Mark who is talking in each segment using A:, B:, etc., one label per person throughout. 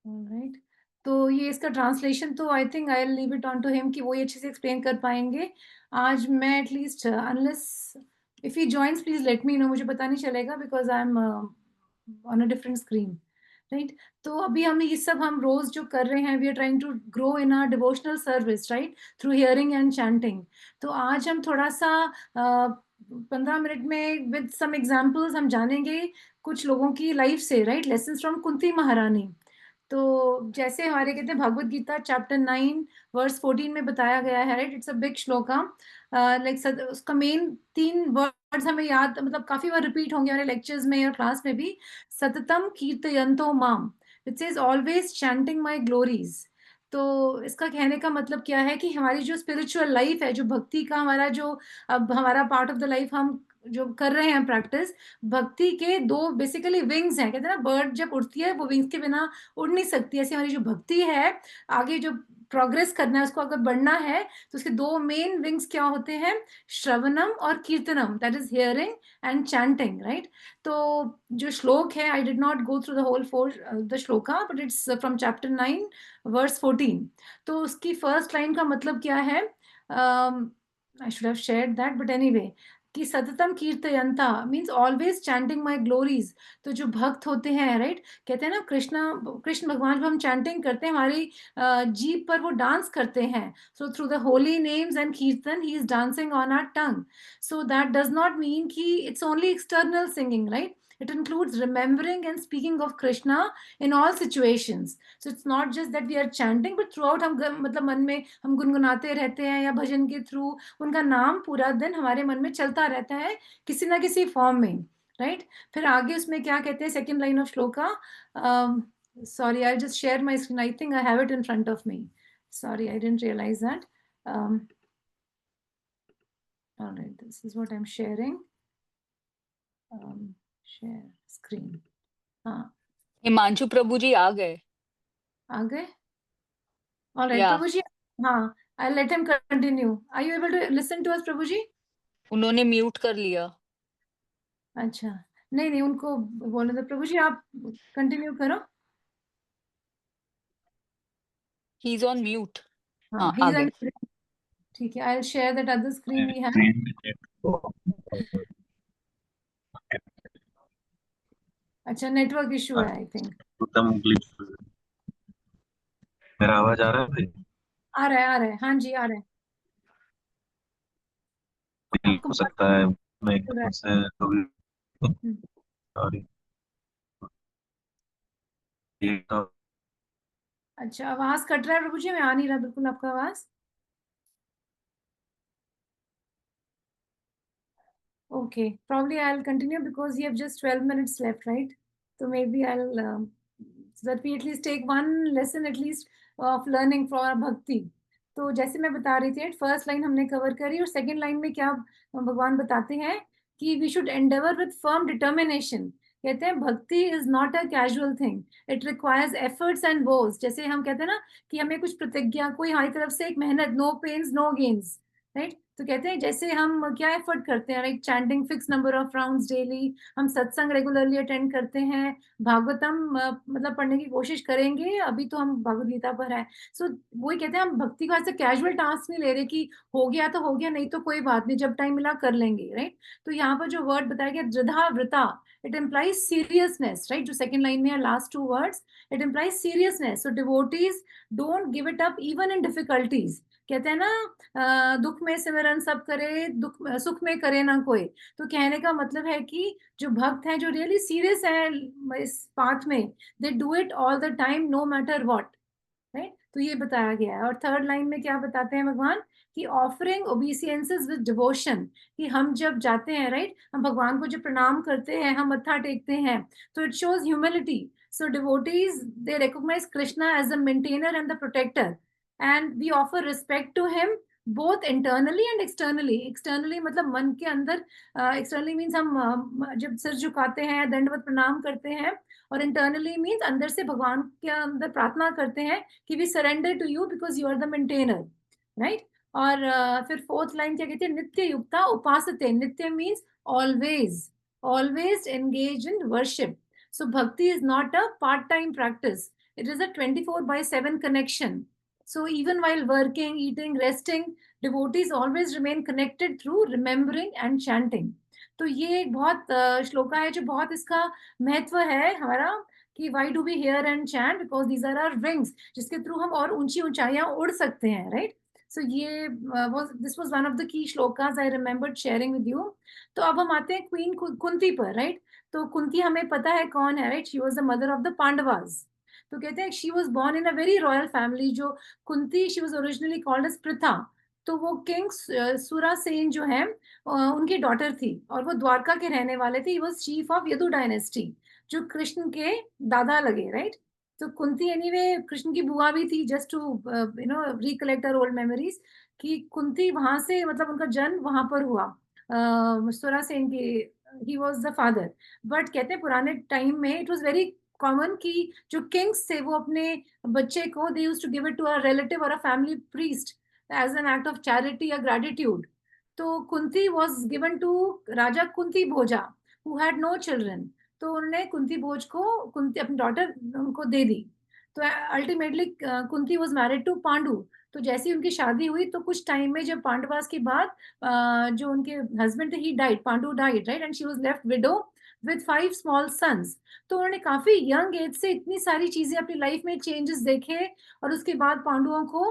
A: Alright, तो ये इसका ट्रांसलेशन तो I think I will leave it on to him कि वो ये अच्छे से एक्सप्लेन कर पाएंगे। आज मैं at least unless if he joins please let me know, मुझे पता नहीं चलेगा because I am on a different screen, right. तो अभी हम ये सब हम रोज जो कर रहे हैं, we are trying to grow in our devotional service, right, through hearing and chanting. तो आज हम थोड़ा सा 15 मिनट में विद सम एग्जाम्पल्स हम जानेंगे कुछ लोगों की लाइफ से, राइट, लेसन फ्रॉम कुंती महारानी। तो जैसे हमारे कहते हैं भगवत गीता चैप्टर 9 वर्स 14 में बताया गया है, right, it's a big shloka, like उसका मेन 3 वर्ड्स हमें याद, मतलब काफी बार रिपीट होंगे हमारे लेक्चर्स में और क्लास में भी। सततम कीर्तयन्तो माम, it says always chanting my glories. तो इसका कहने का मतलब क्या है कि हमारी जो स्पिरिचुअल लाइफ है, जो भक्ति का हमारा जो अब हमारा पार्ट ऑफ द लाइफ हम जो कर रहे हैं प्रैक्टिस, भक्ति के 2 बेसिकली विंग्स हैं। कहते हैं ना बर्ड जब उड़ती है वो विंग्स के बिना उड़ नहीं सकती, ऐसे हमारी जो भक्ति है, आगे जो प्रोग्रेस करना है उसको अगर बढ़ना है तो उसके 2 मेन विंग्स क्या होते हैं, श्रवणम और कीर्तनम, that is hearing and chanting, right. तो जो श्लोक है, I did not go through the whole 4 the shloka, but it's from chapter 9 verse 14। तो उसकी फर्स्ट लाइन का मतलब क्या है, I should have shared that, but anyway, कि सततम कीर्तयंता means always chanting my glories. तो जो भक्त होते हैं, राइट, कहते हैं ना कृष्ण भगवान, जब हम चैंटिंग करते हैं हमारी जीभ पर वो डांस करते हैं। So through the holy names and kirtan he is dancing on our tongue. So that does not mean कि it's only external singing, right, it includes remembering and speaking of Krishna in all situations. So it's not just that we are chanting, but throughout हम मतलब मन में हम गुनगुनाते रहते हैं या भजन के थ्रू उनका नाम पूरा दिन हमारे मन में चलता रहता है किसी ना किसी फॉर्म में, राइट। फिर आगे उसमें क्या कहते हैं, second line of shloka, sorry, I'll just share my screen. I think I have it in front of me. Sorry, I didn't realize that. All right, this is what I'm sharing. Share screen. हाँ,
B: हिमांशु प्रभु जी आ गए।
A: आ गए? All right,
B: या
A: प्रभु जी, हाँ, I'll let him continue. Are you able to listen to us, प्रभु जी?
B: उन्होंने mute कर लिया।
A: अच्छा, नहीं नहीं, उनको बोलने दो। प्रभु जी आप कंटिन्यू करो।
B: He is on mute.
A: हाँ,
B: हाँ,
A: ही
B: आ
A: इज
B: गए।
A: ऑन। ठीक है, I will share that other screen we have. अच्छा, नेटवर्क इशू है आई थिंक।
C: उत्तम ग्लिच। मेरा आवाज आ रहा है?
A: आ रहा है, आ रहा है, हाँ जी आ रहा है। आपको
C: हो सकता है मैं
A: हो रहा
C: एकदम
A: है?
C: से कभी
A: हम्म।
C: सॉरी। ये तो
A: अच्छा, आवाज कट रहा है प्रभु जी, मैं आ नहीं रहा बिल्कुल आपका आवाज। Okay, probably I'll continue because you have just 12 minutes left, right? So maybe I'll, so that we at least take one lesson at least of learning for bhakti. तो जैसे मैं बता रही थी, फर्स्ट लाइन हमने कवर करी और second line में क्या भगवान बताते हैं कि we should endeavour with firm determination. कहते हैं bhakti is not a casual thing, it requires efforts and वोज। जैसे हम कहते हैं ना कि हमें कुछ प्रतिज्ञा, कोई हमारी तरफ से एक मेहनत, no pains no gains, right. तो कहते हैं जैसे हम क्या एफर्ट करते हैं, right, chanting fix number of rounds daily, हम सत्संग रेगुलरली अटेंड करते हैं, भागवतम मतलब पढ़ने की कोशिश करेंगे, अभी तो हम भगवत गीता पर है। सो वही कहते हैं हम भक्ति को ऐसे कैजुअल टास्क नहीं ले रहे कि हो गया तो हो गया, नहीं तो कोई बात नहीं, जब टाइम मिला कर लेंगे, राइट। तो यहाँ पर जो वर्ड बताया गया दृढ़ा वृता, इट इम्प्लाइज सीरियसनेस, राइट। जो सेकंड लाइन में है last 2 words, it implies seriousness. So devotees don't give it up even in difficulties. कहते हैं ना दुख में सिमरन सब करे, दुख सुख में करे ना कोई। तो कहने का मतलब है कि जो भक्त हैं, जो रियली सीरियस हैं इस पाथ में, they do it all the time no matter what, right. तो ये बताया गया है। और थर्ड लाइन में क्या बताते हैं भगवान कि ऑफरिंग ओबीसियंसेस विद डिवोशन, कि हम जब जाते हैं, राइट, हम भगवान को जब प्रणाम करते हैं, हम मत्था टेकते हैं, तो it shows humility. So devotees they recognise Krishna as the maintainer and the protector, and we offer respect to him both internally and externally. Externally मतलब मन के अंदर, एक्सटर्नली मीन्स हम जब सिर झुकाते हैं, दंडवत प्रणाम करते हैं, और इंटरनली मीन्स अंदर से भगवान के अंदर प्रार्थना करते हैं कि we surrender to you because you are the maintainer, right. और फिर फोर्थ लाइन क्या कहती है, नित्य युक्ता उपासते। नित्य means always engage in worship. So bhakti is not a part time practice, It is a 24/7 connection. So even while working, eating, resting, devotees always remain connected through remembering and chanting. तो ये एक बहुत श्लोका है जो बहुत इसका महत्व है हमारा कि why do we hear and chant, because these are our wings जिसके थ्रू हम और ऊंची ऊंचाइयां उड़ सकते हैं, right? So ये this was one of the key shlokas I remembered sharing with you. तो अब हम आते हैं क्वीन कुंती पर, right? तो कुंती हमें पता है कौन है, right? She was the mother of the Pandavas. तो कहते हैं she was born in a very royal family. जो Kunti, she was originally called as Pritha. तो वो किंग सुरासेन जो है उनकी डॉटर थी और वो द्वारका के रहने वाले थे. He was chief of Yadu dynasty, जो कृष्ण के दादा लगे, राइट? तो कुंती एनीवे कृष्ण की बुआ भी थी, just to recollect our old memories, कि कुंती वहां से, मतलब उनका जन्म वहां पर हुआ, सुरासेन के, he was the father. But कहते हैं पुराने टाइम में इट वाज वेरी कॉमन कि जो किंग्स थे वो अपने बच्चे को दे used to give it to a relative और a family priest as an act of charity या ग्रेटिट्यूड. तो Kunti was given to Raja Kunti Bhoja who had no children. तो उन्होंने कुंती भोज को कुंती अपनी डॉटर उनको दे दी. तो ultimately Kunti was married to Pandu. तो जैसी उनकी शादी हुई तो कुछ टाइम में जब पांडवास के बाद जो उनके हस्बैंड थे, he died, Pandu died, right? And she was left widow with 5 small sons. तो उन्होंने काफी यंग एज से इतनी सारी चीजें अपनी लाइफ में चेंजेस देखे और उसके बाद पांडुओं को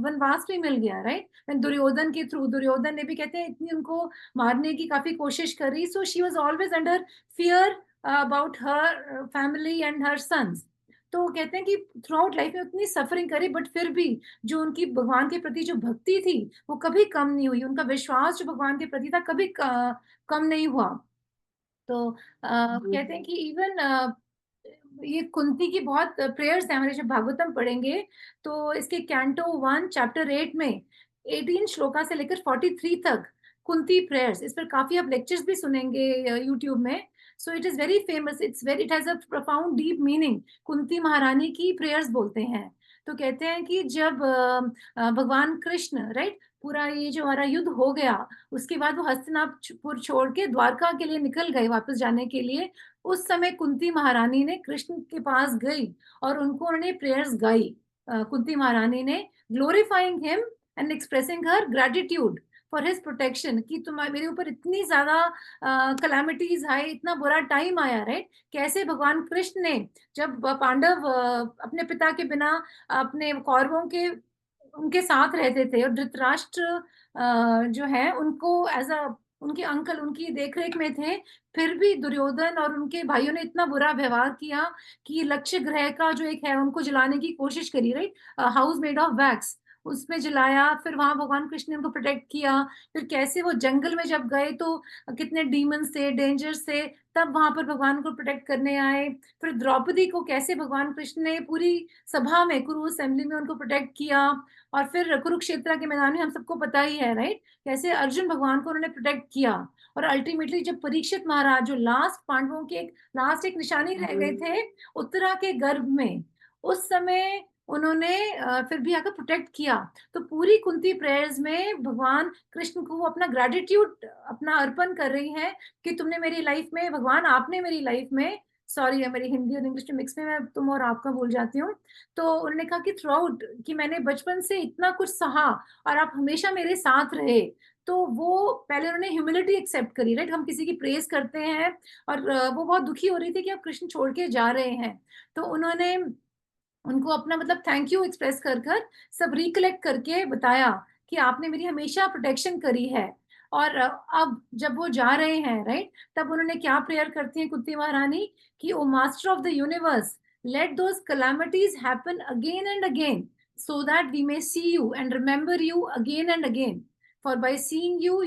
A: वनवास भी मिल गया, राइट? दुर्योधन के थ्रू, दुर्योधन ने भी कहते हैं इतनी उनको मारने की काफी कोशिश करी. So she was always under fear about her family and her sons. तो कहते हैं कि थ्रू आउट लाइफ में उतनी सफरिंग करी, बट फिर भी जो उनकी भगवान के प्रति जो भक्ति थी वो कभी कम नहीं हुई. उनका विश्वास जो भगवान के प्रति था कभी कम नहीं हुआ. तो कहते हैं कि इवन ये कुंती की बहुत प्रेयर्स हैं. हमारे जब भागवतम पढ़ेंगे तो इसके कैंटो 1 चैप्टर 8 में 18 श्लोका से लेकर 43 तक कुंती प्रेयर्स, इस पर काफी आप लेक्चर्स भी सुनेंगे यूट्यूब में. So it is very famous, it has a profound deep meaning. Kunti Maharani की प्रेयर्स बोलते हैं. तो कहते हैं कि जब भगवान कृष्ण, राइट, पूरा ये जो हमारा युद्ध हो गया, उसके बाद वो हस्तिनापुर छोड़ के द्वारका के लिए निकल गए वापस जाने के लिए. उस समय कुंती महारानी ने कृष्ण के पास गई और उनको उन्होंने प्रेयर्स गाई. कुंती महारानी ने glorifying him and expressing her gratitude for his protection, कि तुम मेरे ऊपर इतनी ज्यादा कलामिटीज आए, इतना बुरा टाइम आया, राइट? कैसे भगवान कृष्ण ने, जब पांडव अपने पिता के बिना अपने कौरवों के उनके साथ रहते थे और धृतराष्ट्र जो है उनको एज अ उनके अंकल उनकी देखरेख में थे, फिर भी दुर्योधन और उनके भाइयों ने इतना बुरा व्यवहार किया कि लक्ष्य ग्रह का जो एक है उनको जलाने की कोशिश करी, right? House made of wax, उसमें जलाया. फिर वहां भगवान कृष्ण ने उनको प्रोटेक्ट किया. फिर कैसे वो जंगल में जब गए तो कितने डीमंस थे, डेंजर्स थे, तब वहां पर भगवान को प्रोटेक्ट करने आए. फिर द्रौपदी को कैसे भगवान कृष्ण ने पूरी सभा में, कुरु असेंबली में उनको प्रोटेक्ट किया. और फिर कुरुक्षेत्र के मैदान में हम सबको पता ही है, राइट, कैसे अर्जुन भगवान को उन्होंने प्रोटेक्ट किया. और अल्टीमेटली जब परीक्षित महाराज, जो लास्ट पांडवों के लास्ट एक निशानी रह गए थे उत्तरा के गर्भ में, उस समय उन्होंने फिर भी आकर प्रोटेक्ट किया. तो पूरी कुंती प्रेयर्स में भगवान कृष्ण को वो अपना ग्रेटिट्यूड अपना अर्पण कर रही है कि तुमने मेरी लाइफ में, भगवान आपने मेरी लाइफ में, सॉरी मेरी हिंदी और इंग्लिश में मिक्स में मैं तुम और आपका भूल जाती हूँ. तो उन्होंने कहा कि थ्रू आउट, कि मैंने बचपन से इतना कुछ सहा और आप हमेशा मेरे साथ रहे. तो वो पहले उन्होंने ह्यूमिलिटी एक्सेप्ट करी, राइट? हम किसी की प्रेज करते हैं और वो बहुत दुखी हो रही थी कि आप कृष्ण छोड़ के जा रहे हैं. तो उन्होंने उनको अपना मतलब थैंक यू एक्सप्रेस कर कर सब रिकलेक्ट करके बताया कि आपने मेरी हमेशा प्रोटेक्शन करी है. और अब जब वो जा रहे हैं, राइट, तब उन्होंने क्या प्रेयर करती हैं कुंती महारानी कि O master of the universe, let those calamities happen again and again so that we may see you and remember you again and again, for by seeing you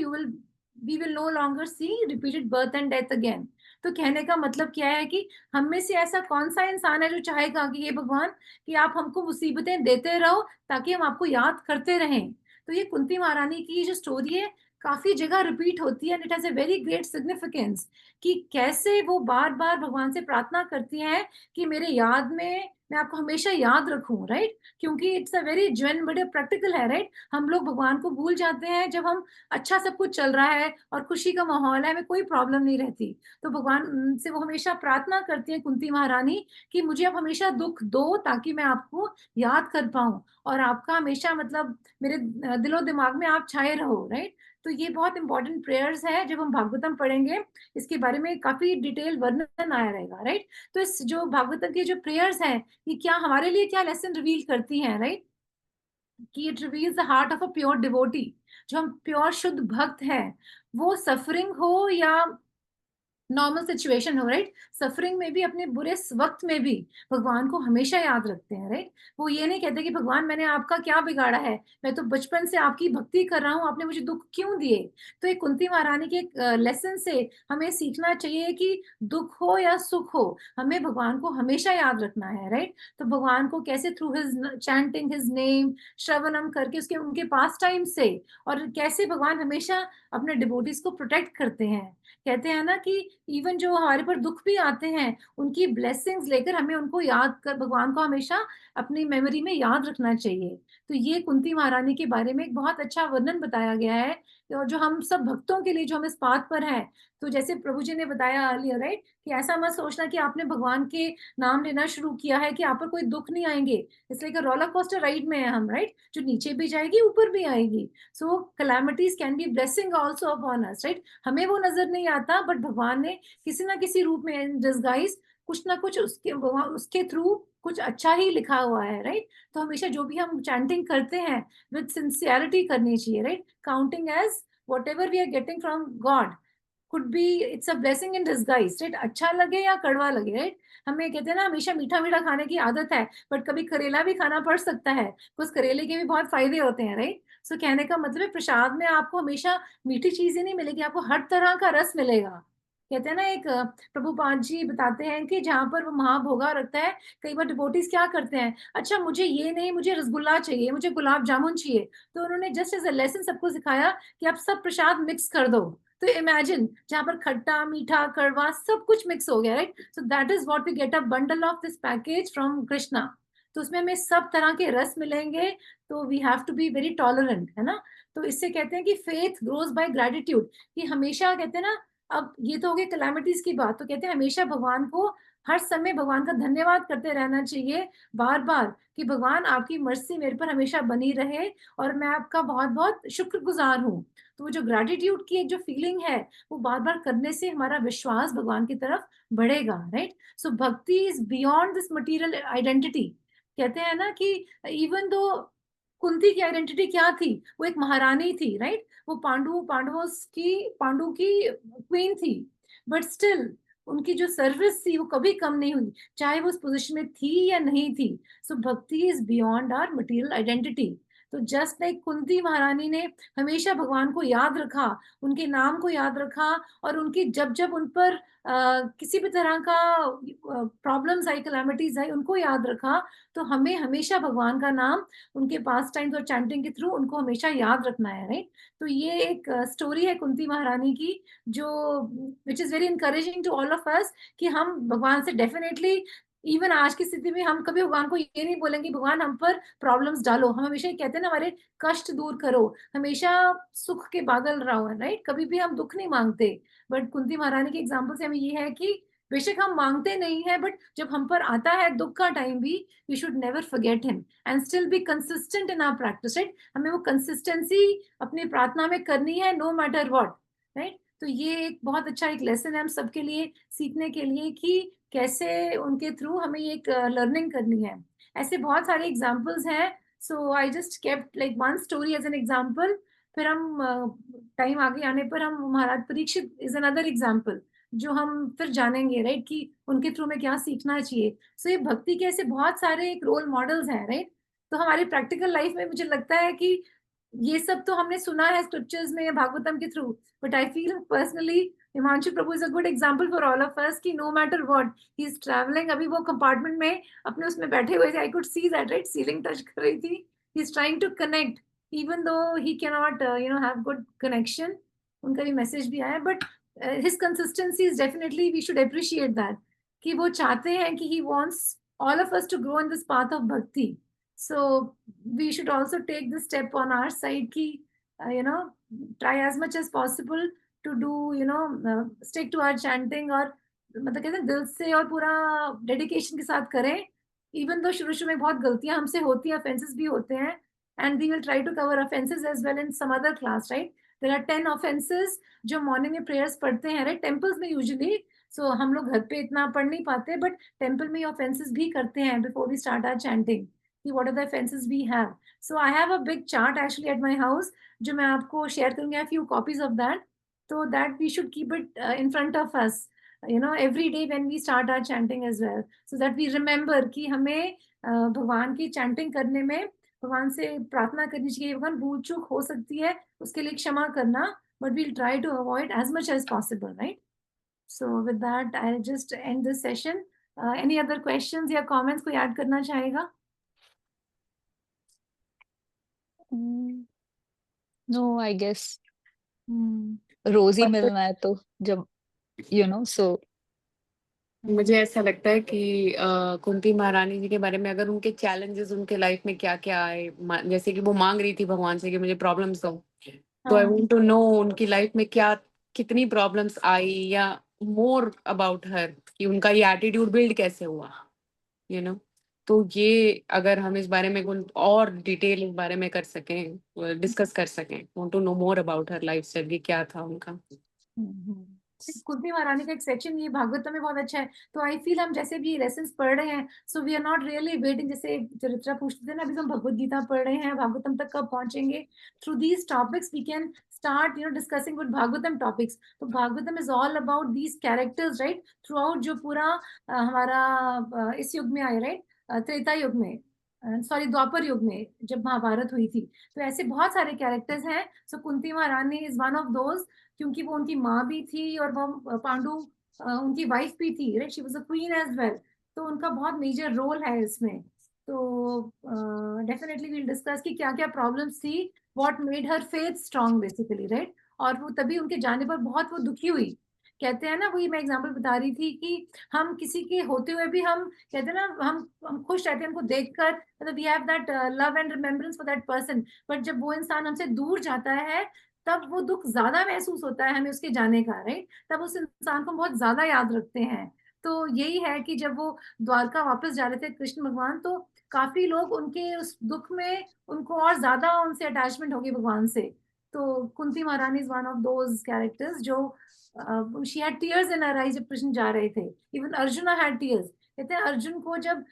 A: we will no longer see repeated birth and death again. तो कहने का मतलब क्या है कि हम में से ऐसा कौन सा इंसान है जो चाहेगा कि ये भगवान, कि आप हमको मुसीबतें देते रहो ताकि हम आपको याद करते रहें. तो ये कुंती महारानी की जो स्टोरी है काफी जगह रिपीट होती है and it has a very great significance, कि कैसे वो बार बार भगवान से प्रार्थना करती हैं कि मेरे याद में मैं आपको हमेशा याद रखूं, राइट? क्योंकि इट्स अ वेरी जेन्युइन बड़े प्रैक्टिकल है, राइट? हम लोग भगवान को भूल जाते हैं जब हम अच्छा सब कुछ चल रहा है और खुशी का माहौल है, हमें कोई प्रॉब्लम नहीं रहती। तो भगवान से वो हमेशा प्रार्थना करती है कुंती महारानी कि मुझे अब हमेशा दुख दो ताकि मैं आपको याद कर पाऊं और आपका हमेशा मतलब मेरे दिलो दिमाग में आप छाए रहो, राइट? तो ये बहुत इंपॉर्टेंट प्रेयर्स है। जब हम भागवतम पढ़ेंगे इसके बारे में काफी डिटेल वर्णन आया रहेगा, राइट? तो इस जो भागवतम की जो प्रेयर्स हैं ये क्या हमारे लिए क्या लेसन रिवील करती हैं, राइट? कि it reveals the heart of a pure devotee. जो हम प्योर शुद्ध भक्त हैं, वो सफरिंग हो या नॉर्मल सिचुएशन हो, राइट? सफरिंग में भी, अपने बुरे वक्त में भी भगवान को हमेशा याद रखते हैं, राइट? वो ये नहीं कहते कि भगवान मैंने आपका क्या बिगाड़ा है, मैं तो बचपन से आपकी भक्ति कर रहा हूँ, आपने मुझे दुख क्यों दिए? तो एक कुंती महारानी के लेसन से हमें सीखना चाहिए कि दुख हो या सुख हो, हमें भगवान को हमेशा याद रखना है, राइट? तो भगवान को कैसे through his chanting his name, श्रवणम करके उसके उनके पास टाइम से, और कैसे भगवान हमेशा अपने डिवोटीज को प्रोटेक्ट करते हैं। कहते हैं ना कि इवन जो हमारे पर दुख भी आते हैं, उनकी ब्लेसिंग्स लेकर हमें उनको याद कर भगवान को हमेशा अपनी मेमोरी में याद रखना चाहिए। तो ये कुंती महारानी के बारे में एक बहुत अच्छा वर्णन बताया गया है, और जो हम सब भक्तों के लिए जो हम इस पाथ पर हैं। तो जैसे प्रभु जी ने बताया अर्लियर, राइट, कि ऐसा मत सोचना कि आपने भगवान के नाम लेना शुरू किया है कि आप पर कोई दुख नहीं आएंगे। इसलिए कि रोलर कोस्टर राइड में है हम, राइट? जो नीचे भी जाएगी ऊपर भी आएगी। So calamities can be blessing also upon us, right? हमें वो नजर नहीं आता, बट भगवान ने किसी ना किसी रूप में इन डिस्गाइज कुछ ना कुछ उसके थ्रू कुछ अच्छा ही लिखा हुआ है, राइट? तो हमेशा जो भी हम चैंटिंग करते हैं विद सिंसियरिटी करनी चाहिए, right? Counting as whatever we are getting from God could be it's a blessing in disguise, right? अच्छा लगे या कड़वा लगे, राइट? हमें कहते हैं ना हमेशा मीठा मीठा खाने की आदत है, बट कभी करेला भी खाना पड़ सकता है, कुछ करेले के भी बहुत फायदे होते हैं, राइट? सो कहने का मतलब है प्रसाद में आपको हमेशा मीठी चीजें नहीं मिलेगी, आपको हर तरह का रस मिलेगा। कहते हैं ना एक प्रभुपाद जी बताते हैं कि जहां पर वो महाभोगा रखता है, कई बार डिवोटीज क्या करते हैं, अच्छा मुझे ये नहीं, मुझे रसगुल्ला चाहिए, मुझे गुलाब जामुन चाहिए। तो उन्होंने जस्ट एज अ लेसन सबको सिखाया कि आप सब प्रसाद मिक्स कर दो। तो इमेजिन जहां पर खट्टा मीठा कड़वा सब कुछ मिक्स हो गया, right? So that is what we get a bundle of this package from Krishna. तो उसमें हमें सब तरह के रस मिलेंगे। तो we have to be very tolerant, है ना? तो इससे कहते हैं कि फेथ ग्रोज बाय ग्रेटिट्यूड, कि हमेशा कहते हैं ना, अब ये तो हो गई कैलामिटीज की बात, तो कहते हैं हमेशा भगवान को हर समय भगवान का धन्यवाद करते रहना चाहिए, बार बार, कि भगवान आपकी मर्सी मेरे पर हमेशा बनी रहे और मैं आपका बहुत बहुत शुक्रगुजार हूँ। तो वो जो ग्रेटिट्यूड की एक जो फीलिंग है, वो बार बार करने से हमारा विश्वास भगवान की तरफ बढ़ेगा, right? So bhakti is beyond this material identity. कहते हैं ना कि इवन दो कुंती की आइडेंटिटी क्या थी, वो एक महारानी थी, राइट? वो पांडु की क्वीन थी, बट स्टिल उनकी जो सर्विस थी वो कभी कम नहीं हुई, चाहे वो उस पोजीशन में थी या नहीं थी। So bhakti is beyond our material identity. तो जस्ट लाइक कुंती महारानी ने हमेशा भगवान को याद रखा, उनके नाम को याद रखा, और उनकी जब जब उन पर किसी भी तरह का प्रॉब्लम्स आई, कैलामिटीज आई, उनको याद रखा। तो हमें हमेशा भगवान का नाम उनके पास टाइम्स और चैंटिंग के थ्रू उनको हमेशा याद रखना है, राइट? तो ये एक स्टोरी है कुंती महारानी की, जो which is very encouraging to all of us, कि हम भगवान से डेफिनेटली, इवन आज की स्थिति में हम कभी भगवान को ये नहीं बोलेंगे भगवान हम पर प्रॉब्लम्स डालो, हम हमेशा ये कहते हैं ना हमारे कष्ट दूर करो, हमेशा सुख के बादल रहो, राइट? कभी भी हम दुख नहीं मांगते। बट कुंती महारानी के एग्जाम्पल से हमें ये है कि बेशक हम मांगते नहीं है, बट जब हम पर आता है दुख का टाइम भी, we should never forget him and still be consistent in our practice, right? हमें वो कंसिस्टेंसी अपनी प्रार्थना में करनी है, नो मैटर व्हाट, राइट? तो ये एक बहुत अच्छा एक लेसन है हम सबके लिए सीखने के लिए, कि कैसे उनके थ्रू हमें ये एक लर्निंग करनी है। ऐसे बहुत सारे एग्जाम्पल्स हैं। So I just kept like one story as an example. फिर हम टाइम आगे आने पर हम Maharaj Parikshit is another example जो हम फिर जानेंगे, राइट, कि उनके थ्रू में क्या सीखना चाहिए। सो ये भक्ति के ऐसे बहुत सारे एक रोल मॉडल्स हैं, राइट? तो हमारी प्रैक्टिकल लाइफ में मुझे लगता है कि ये सब तो हमने सुना है स्क्रिप्चर्स में, भागवतम के through, but I feel personally Himanshu Prabhu is a good example for all of us, कि no matter what he is travelling, अभी वो कंपार्टमेंट में अपने उसमें बैठे हुए थे, I could see that, right? Ceiling touch कर रही थी, he is trying to connect even though he cannot have good connection, उनका भी मैसेज भी आया, but his consistency is definitely we should appreciate that, कि वो चाहते हैं कि he wants all of us to grow in this path of bhakti. So we should also take this step on our side ki, try as much as possible to do, stick to our chanting और मतलब कहते हैं दिल से और पूरा dedication के साथ करें. Even though शुरू में बहुत गलतियां हमसे होती हैं, offenses भी होते हैं, and we will try to cover offenses as well in some other class, right? There are 10 offenses जो morning में prayers पढ़ते हैं, right? Temples में usually, so हम लोग घर पे इतना पढ़ नहीं पाते, but temple में offenses भी करते हैं before we start our chanting. What are the offenses we have? So I have a big chart actually at my house जो मैं आपको share करूँगी. I have few copies of that, so that we should keep it in front of us, every day when we start our chanting as well, so that we remember कि हमें भगवान की chanting करने में भगवान से प्रार्थना करनी चाहिए. भगवान भूल चूक हो सकती है, उसके लिए क्षमा करना, but we'll try to avoid as much as possible, right? So with that, I'll just end this session. Any other questions या comments कोई add करना चाहेगा?
B: No, I guess रोज ही मिलना है तो जब so
D: मुझे ऐसा लगता है कि कुंती महारानी जी के बारे में अगर उनके चैलेंजेस उनके लाइफ में क्या क्या आए, जैसे कि वो मांग रही थी भगवान से कि मुझे प्रॉब्लम्स दो, तो आई वांट टू नो उनकी लाइफ में क्या कितनी प्रॉब्लम्स आई, या मोर अबाउट हर कि उनका ये एटीट्यूड बिल्ड कैसे हुआ, तो ये अगर हम इस बारे में कुछ और डिटेल इस बारे में कर सकें, डिस्कस कर सकें, want to know more about her lifestyle, क्या था उनका.
A: कुंती महारानी का एक सेक्शन ये भागवतम में बहुत अच्छा है. तो आई फील हम जैसे भी लेसन्स पढ़ रहे हैं, so we are not really waiting. जैसे चरित्रा पूछते थे ना, अभी हम भगवत गीता पढ़ रहे हैं, भागवतम तक कब पहुंचेंगे. Through these topics we can start discussing with Bhagavatam topics. तो Bhagavatam is all about these characters, right, throughout जो पूरा हमारा इस युग में आए, राइट, त्रेता युग में, सॉरी द्वापर युग में जब महाभारत हुई थी. तो ऐसे बहुत सारे कैरेक्टर्स हैं. सो Kunti Maharani is one of those, क्योंकि वो उनकी माँ भी थी और वो पांडु उनकी वाइफ भी थी, right, she was a queen as well. तो उनका बहुत मेजर रोल है इसमें. तो डेफिनेटली विल डिस्कस कि क्या क्या प्रॉब्लम्स थी, what made her faith strong basically, right. और वो तभी उनके जाने पर बहुत वो दुखी हुई. कहते हैं ना, वही मैं एग्जांपल बता रही थी कि हम किसी के होते हुए भी हम कहते हैं ना, हम खुश रहते हैं उनको देखकर, मतलब we have that love and remembrance for that person. But जब वो इंसान हमसे दूर जाता है, तब वो दुख ज्यादा महसूस होता है हमें उसके जाने का, राइट. तब उस इंसान को बहुत ज्यादा याद रखते हैं. तो यही है कि जब वो द्वारका वापस जा रहे थे कृष्ण भगवान, तो काफी लोग उनके उस दुख में उनको और ज्यादा उनसे अटैचमेंट होगी भगवान से. तो Kunti Maharani is one of those characters जो she had tears in her eyes जब कृष्ण जा रहे थे. Even Arjuna had tears. कहते हैं अर्जुन को जब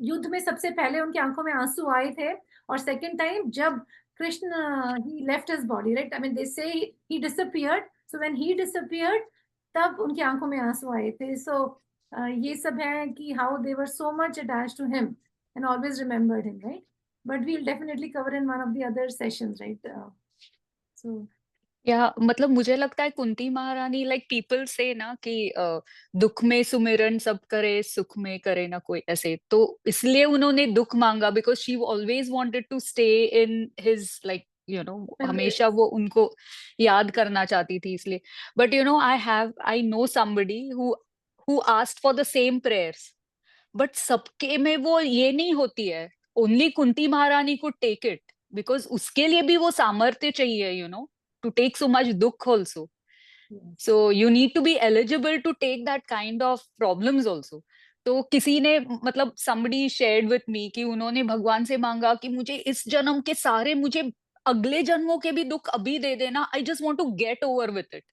A: युद्ध में सबसे पहले उनकी आंखों में आंसू आए थे, और सेकेंड टाइम जब Krishna, he left his body, right? I mean, they say he disappeared. So when he disappeared, तब उनकी आंखों में आंसू आए थे. So ये सब है कि how they were so much attached to him and always remembered him, right? But we'll definitely cover in one of the other sessions, right? So
B: या मतलब मुझे लगता है कुंती महारानी, लाइक पीपल से ना कि दुख में सुमिरन सब करे, सुख में करे ना कोई, ऐसे. तो इसलिए उन्होंने दुख मांगा, because she always wanted to stay in his, like हमेशा वो उनको याद करना चाहती थी, इसलिए. But I know somebody who asked for the same prayers, but सबके में वो ये नहीं होती है. ओनली कुंती महारानी को टेक इट, बिकॉज उसके लिए भी वो सामर्थ्य चाहिए, to take so much dukh also. So you need to be eligible to take that kind of problems also. तो किसी ने मतलब somebody shared with me कि उन्होंने भगवान से मांगा कि मुझे इस जन्म के सारे, मुझे अगले जन्मों के भी दुख अभी दे देना, I just want to get over with it.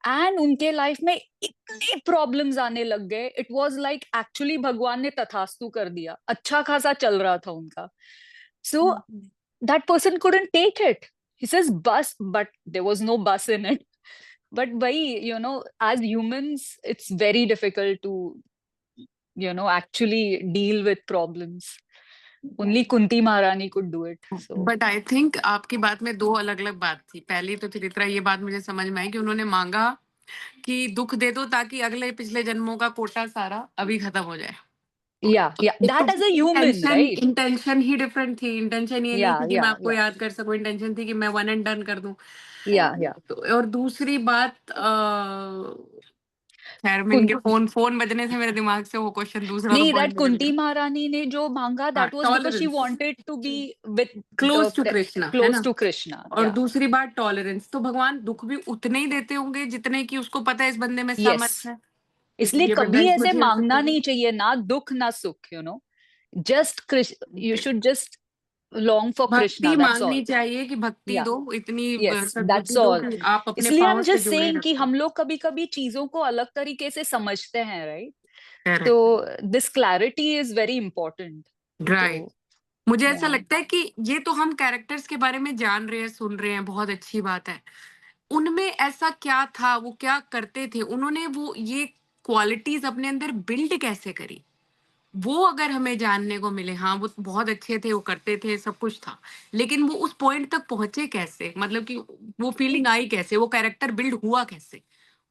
B: And उनके लाइफ में इतने प्रॉब्लम्स आने लग गए, इट वाज लाइक एक्चुअली भगवान ने तथास्तु कर दिया. अच्छा खासा चल रहा था उनका. So that person couldn't take it. He says bus, but there was no bus in it. But as humans, it's very difficult to, actually deal with problems. Only Kunti Maharani could do it. So.
D: But I think आपकी बात में दो अलग अलग बात थी. पहली तो चरित्रा ये बात मुझे समझ में आई कि उन्होंने मांगा कि दुख दे दो ताकि अगले पिछले जन्मों का कोटा सारा अभी खत्म हो जाए.
B: Yeah, that as a human, right?
D: Intention he different थी. इंटेंशन ये नहीं
B: Yeah,
D: थी कि मैं
B: yeah,
D: आपको
B: yeah.
D: याद कर सकूं. इंटेंशन थी कि मैं वन एंड डन कर दूं.
B: Yeah, yeah.
D: और दूसरी बात खैर मैं इनके फोन बजने से मेरे दिमाग से वो क्वेश्चन दूसरा तो
B: नहीं,
D: point
B: दैट
D: निकल
B: कुंती
D: गया।
B: महारानी ने जो मांगा that was because she
D: tolerance,
B: wanted to be with
D: close to Krishna, है
B: क्लोज
D: ना।
B: टू कृष्णा।
D: और दूसरी बात टॉलरेंस, तो भगवान दुख भी उतने ही देते होंगे जितने की उसको पता है इस बंदे में
B: यस,
D: सामर्थ्य है,
B: इसलिए
D: इसलिए
B: कभी
D: बंदा इसको
B: ऐसे
D: झेल सकता
B: मांगना
D: है।
B: नहीं चाहिए, ना दुख ना सुख, just Krishna, you should just long for Krishna,
D: भक्ति
B: दैट्स
D: मांगनी
B: ऑल।
D: चाहिए कि भक्ति
B: या
D: दो, इतनी
B: यस, दैट्स
D: सद्बुद्धि दो
B: ऑल।
D: कि आप अपने
B: इसलिए आई एम
D: पावर से
B: जस्ट
D: जुड़े
B: सेइंग कि
D: रखो।
B: हम लोग कभी कभी चीजों को अलग तरीके से समझते हैं, राइट? तो
D: correct,
B: this clarity is very important.
D: Right.
B: तो
D: मुझे ऐसा
B: या
D: लगता है कि ये तो हम कैरेक्टर्स के बारे में जान रहे हैं, सुन रहे हैं, बहुत अच्छी बात है। उनमें ऐसा क्या था, वो क्या करते थे, उन्होंने वो ये क्वालिटीज अपने अंदर बिल्ड कैसे करी, वो अगर हमें जानने को मिले। हाँ, वो बहुत अच्छे थे, वो करते थे, सब कुछ था, लेकिन वो उस पॉइंट तक पहुंचे कैसे, मतलब कि वो फीलिंग आई कैसे, वो कैरेक्टर बिल्ड हुआ कैसे,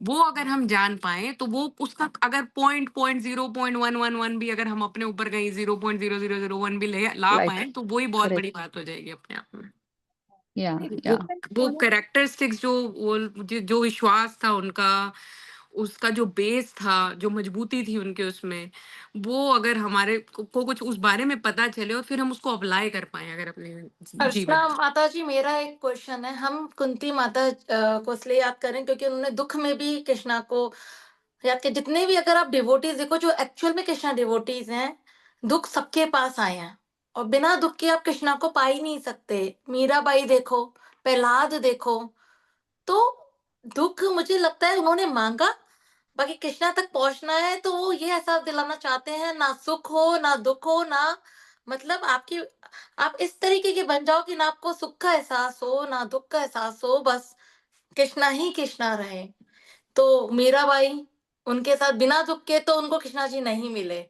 D: वो अगर हम जान पाए तो वो उसका अगर पॉइंट 0.1111 भी अगर हम अपने ऊपर कहीं 0.0001 भी ला
B: लाइक
D: पाए तो वो ही बहुत
B: करेक्ट।
D: बड़ी बात हो जाएगी अपने आप में।
B: या
D: वो
B: या
D: वो कैरेक्टरिस्टिक्स जो विश्वास था उनका, उसका जो बेस था, जो मजबूती थी उनके उसमें, वो अगर हमारे को कुछ उस बारे में पता चले और फिर हम उसको अप्लाई कर पाए अगर अपने जीवन
E: अर्चना
D: में।
E: माता जी, मेरा एक क्वेश्चन है। हम कुंती माता को इसलिए याद करें क्योंकि उन्होंने दुख में भी कृष्णा को याद किया। जितने भी अगर आप डिवोटीज देखो जो एक्चुअल में कृष्णा डिवोटीज हैं, दुख सबके पास आए हैं और बिना दुख के आप कृष्णा को पा ही नहीं सकते। मीराबाई देखो, प्रहलाद देखो, तो दुख मुझे लगता है उन्होंने मांगा। बाकी कृष्णा तक पहुंचना है तो वो ये एहसास दिलाना चाहते हैं, ना सुख हो ना दुख हो, ना मतलब आपकी आप इस तरीके के बन जाओ कि ना आपको सुख का एहसास हो ना दुख का एहसास हो, बस कृष्णा ही कृष्णा रहे। तो मीराबाई उनके साथ बिना दुख के तो उनको कृष्णा जी नहीं मिले।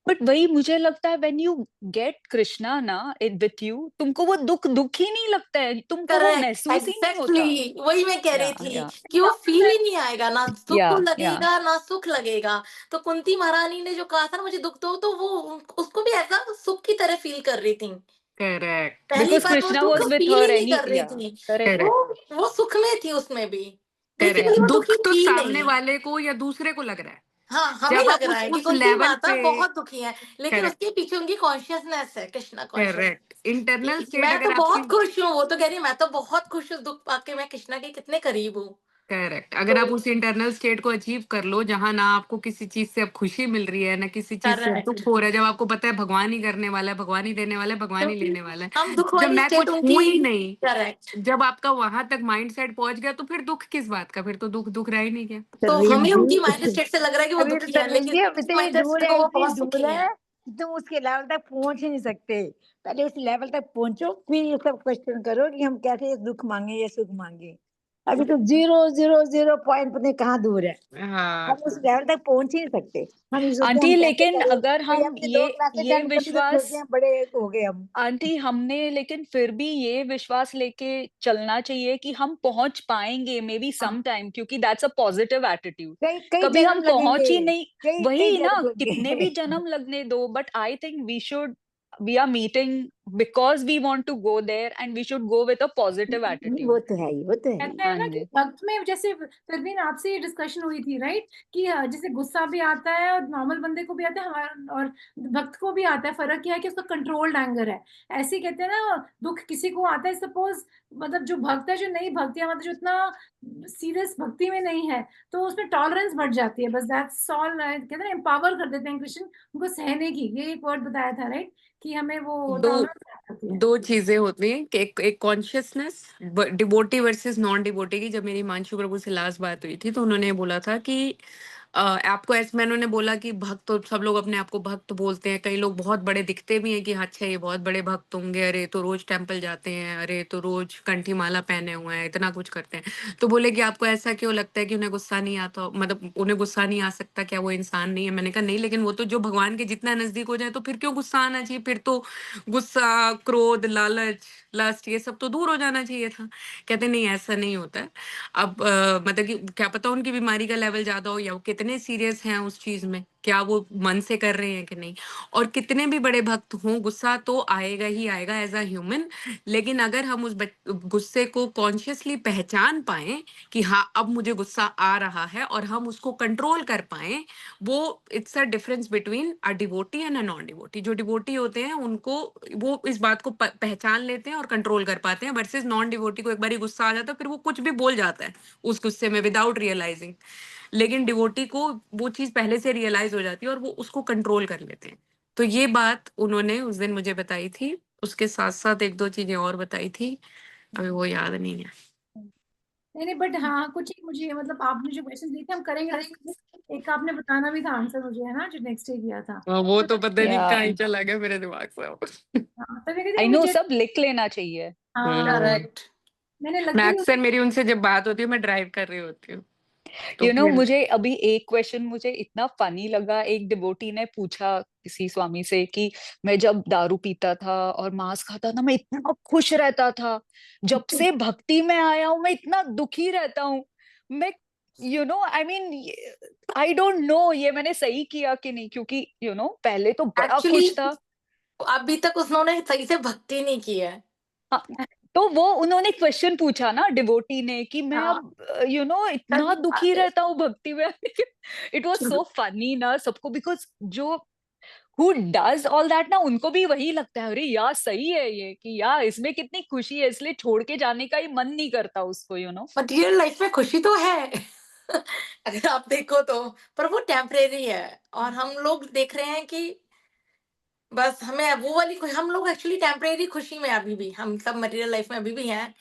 B: बट वही मुझे लगता है व्हेन यू गेट कृष्णा ना विथ यू, तुमको वो दुख दुख ही नहीं लगता है, तुमको वो
E: करेक्ट,
B: महसूस ही नहीं होता।
E: एग्जैक्टली वही मैं कह रही
B: या
E: थी
B: या
E: कि वो फील ही नहीं आएगा, ना दुख
B: या
E: लगेगा ना सुख लगेगा। तो कुंती महारानी ने जो कहा था ना मुझे दुख दो, तो वो उसको भी ऐसा सुख की तरह फील कर रही थी।
D: करेक्ट,
E: पहली
B: बिकॉज
E: बात वो
B: कृष्णा
E: दुख
B: वाज विथ
E: फील ही
B: हर
E: नहीं
B: एनी,
E: कर रही
B: या
E: थी,
B: करेक्ट।
D: करेक्ट,
E: वो सुख में थी उसमें भी,
D: करेक्ट।
E: बेसिकली वो
D: दुख
E: दुखी
D: तो
E: थी
D: सामने
E: नहीं।
D: वाले को या दूसरे को लग रहा है,
E: हाँ, हमें
D: जब
E: लग
D: आप
E: रहा
D: उस
E: है कि
D: उस
E: कुंती
D: लेवल
E: माता
D: पे।
E: बहुत दुखी है, लेकिन
D: करेक्ट,
E: उसके पीछे उनकी कॉन्शियसनेस है, Krishna
D: correct. Internal
E: conscious.
D: State
E: मैं तो
D: अगर आपकी,
E: बहुत खुश हूँ, वो तो कह रही है, मैं तो बहुत खुश हूँ दुख पाके, मैं कृष्णा के कितने करीब हूँ।
D: करेक्ट, अगर
E: तो
D: आप उस इंटरनल स्टेट को अचीव कर लो जहां ना आपको किसी चीज से अब खुशी मिल रही है ना किसी चीज से दुख
E: करेक्ट,
D: हो रहा है, जब आपको पता है भगवान ही करने वाला है, भगवान ही देने वाला है, भगवान ही
E: तो
D: लेने वाला
E: हम
D: है,
E: दुख
D: जब
E: वाली
D: मैं
E: स्टेट
D: कुछ हूं
E: उनकी।
D: ही नहीं,
E: करेक्ट,
D: जब आपका वहां तक माइंड सेट पहुंच गया तो फिर दुख किस बात का, फिर तो दुख दुख रह ही नहीं गया।
E: तो
F: तरवीन
E: हमें उनकी माइंड
F: जी,
E: स्टेट से लग रहा है कि वो
F: अभी तो
E: दुखी है,
F: तरवीन
E: लेकिन
F: जी अभी तो ये
E: माइंड
F: दूर
E: स्टेट
F: है,
E: को वो
F: इतनी
E: बहुत
F: दूर
E: सुखी
F: है
E: है।
F: कि तुम उसके लेवल तक पहुंच ही नहीं सकते। पहले उस लेवल तक पहुंचो, फिर ये सब क्वेश्चन करो कि हम कैसे दुख मांगे या सुख मांगे। अभी तो 0.000 पॉइंट पता नहीं कहाँ दूर है,
D: हाँ,
F: हम उस लेवल तक पहुंच ही नहीं सकते। हम ये सोचते हैं हम
B: आंटी,
F: कैसे
B: लेकिन
F: करें,
B: अगर
F: कोई
B: हम
F: अपनी 2 क्लासें
B: ये
F: डन कर ली तो
B: विश्वास,
F: सोचते हैं बड़े हो गए हम।
B: आंटी हमने लेकिन फिर भी ये विश्वास लेके चलना चाहिए कि हम पहुंच पाएंगे मे बी
E: हाँ,
B: सम टाइम, क्योंकि दैट्स अ पॉजिटिव एटीट्यूड।
F: कई कई
B: कभी
F: जन्म
B: हम
F: लगेंगे,
B: पहुंच ही नहीं,
F: कई कई
B: वही ना,
F: जन्म
B: कितने भी
F: लगेंगे।
B: जन्म लगने दो, but I think we are meeting because we want to go there and we should go with a positive attitude.
F: वो तो है ही, वो तो है ही।
A: कहते हैं
B: हाँ
A: ना कि
B: जी।
A: भक्त में, जैसे परवीन आपसे ये डिस्कशन हुई थी राइट, कि जैसे गुस्सा भी आता है और नॉर्मल बंदे को भी आता है, हमारा और भक्त को भी आता है। फर्क क्या है कि उसका कंट्रोल्ड एंगर है। ऐसे ही कहते हैं ना, दुख किसी को आता है सपोज, मतलब जो भक्त है, जो नई भक्ति है, मतलब जो इतना सीरियस भक्ति में नहीं है, तो उसमें टॉलरेंस बढ़ जाती है। बस दैट्स ऑल। कहते हैं एम्पावर कर देते हैं कृष्ण उनको सहने की। ये एक वर्ड बताया था राइट, कि हमें वो
D: दो
A: टॉलरेंस करती है।
D: दो चीजें होती हैं कि एक consciousness, devotee versus non devotee की। जब मेरी हिमांशु प्रभु से लास्ट बात हुई थी तो उन्होंने बोला था कि आपको ऐसे, मैं उन्होंने बोला कि भक्त तो सब लोग अपने आप को भक्त बोलते हैं, कई लोग बहुत बड़े दिखते भी हैं कि हाँ, अच्छा ये बहुत बड़े भक्त होंगे, अरे तो रोज टेम्पल जाते हैं, अरे तो रोज कंठी माला पहने हुए हैं, इतना कुछ करते हैं। तो बोले कि आपको ऐसा क्यों लगता है कि उन्हें गुस्सा नहीं आता, मतलब उन्हें गुस्सा नहीं आ सकता, क्या वो इंसान नहीं है? मैंने कहा नहीं, लेकिन वो तो जो भगवान के जितना नजदीक हो जाए तो फिर क्यों गुस्सा आना चाहिए, फिर तो गुस्सा, क्रोध, लालच, लस्ट, ये सब तो दूर हो जाना चाहिए था। कहते नहीं, ऐसा नहीं होता है। अब मतलब कि क्या पता उनकी बीमारी का लेवल ज्यादा हो या वो कितने सीरियस हैं उस चीज में, क्या वो मन से कर रहे हैं कि नहीं। और कितने भी बड़े भक्त हों, गुस्सा तो आएगा ही आएगा एज अ ह्यूमन, लेकिन अगर हम उस गुस्से को कॉन्शियसली पहचान पाए कि हाँ अब मुझे गुस्सा आ रहा है और हम उसको कंट्रोल कर पाए, वो it's a difference between a devotee and a non devotee. जो डिवोटी होते हैं उनको वो इस बात को पहचान लेते हैं और कंट्रोल कर पाते हैं, वर्सेस नॉन डिवोटी को एक बार गुस्सा आ जाता है फिर वो कुछ भी बोल जाता है उस गुस्से में विदाउट रियलाइजिंग। लेकिन डिवोटी को वो चीज पहले से रियलाइज हो जाती है और वो उसको कंट्रोल कर लेते हैं। तो ये बात उन्होंने उस दिन मुझे बताई थी। उसके साथ साथ एक दो चीजें और बताई थी, अभी वो याद नहीं है।
A: नहीं बट हाँ कुछ एक मुझे मतलब आपने जो क्वेश्चन दिए थे हम करेंगे discuss। एक आपने बताना भी था आंसर मुझे, है ना, जो नेक्स्ट डे किया था।
D: वो तो पता नहीं
B: या
D: कहाँ ही चला गया मेरे दिमाग से अब।
A: हाँ तभी कहती
B: आई
A: हूँ
B: नो,
A: मुझे।
B: सब लिख लेना चाहिए।
A: हाँ
E: करेक्ट।
A: मैंने
D: मैं
A: लकीली
D: अक्सर, मेरी उनसे जब बात होती है मैं ड्राइव कर रही होती हूँ तो
B: यू नो
D: फिर
B: मुझे अभी एक क्वेश्चन मुझे इतना फनी लगा। एक डिवोटी ने पूछा किसी स्वामी से कि मैं जब दारू पीता था और मांस खाता था मैं इतना खुश रहता था, जब से भक्ति में आया हूं मैं इतना दुखी रहता हूँ। मैं I mean I don't know ये मैंने सही किया कि नहीं, क्योंकि पहले तो बड़ा
E: एक्चुअली
B: खुश था।
E: अभी तक उन्होंने सही से भक्ति नहीं की है।
B: हाँ, तो वो उन्होंने क्वेश्चन पूछा ना डिवोटी ने कि मैं
E: हाँ
B: अब इतना
E: सही
B: दुखी
E: बात है।
B: रहता हूँ भक्ति में। इट वाज सो फनी ना सबको, बिकॉज जो हु डज ऑल दैट ना उनको भी वही लगता है, अरे यार सही है ये, कि यार इसमें कितनी खुशी है, इसलिए छोड़ के जाने का ही मन नहीं करता उसको
E: मटेरियल लाइफ में खुशी तो है अगर आप देखो तो, पर वो टेम्परेरी है। और हम लोग देख रहे हैं कि बस हमें वो वाली हम लोग एक्चुअली टेम्परेरी खुशी में अभी भी, हम सब मटेरियल लाइफ में अभी भी हैं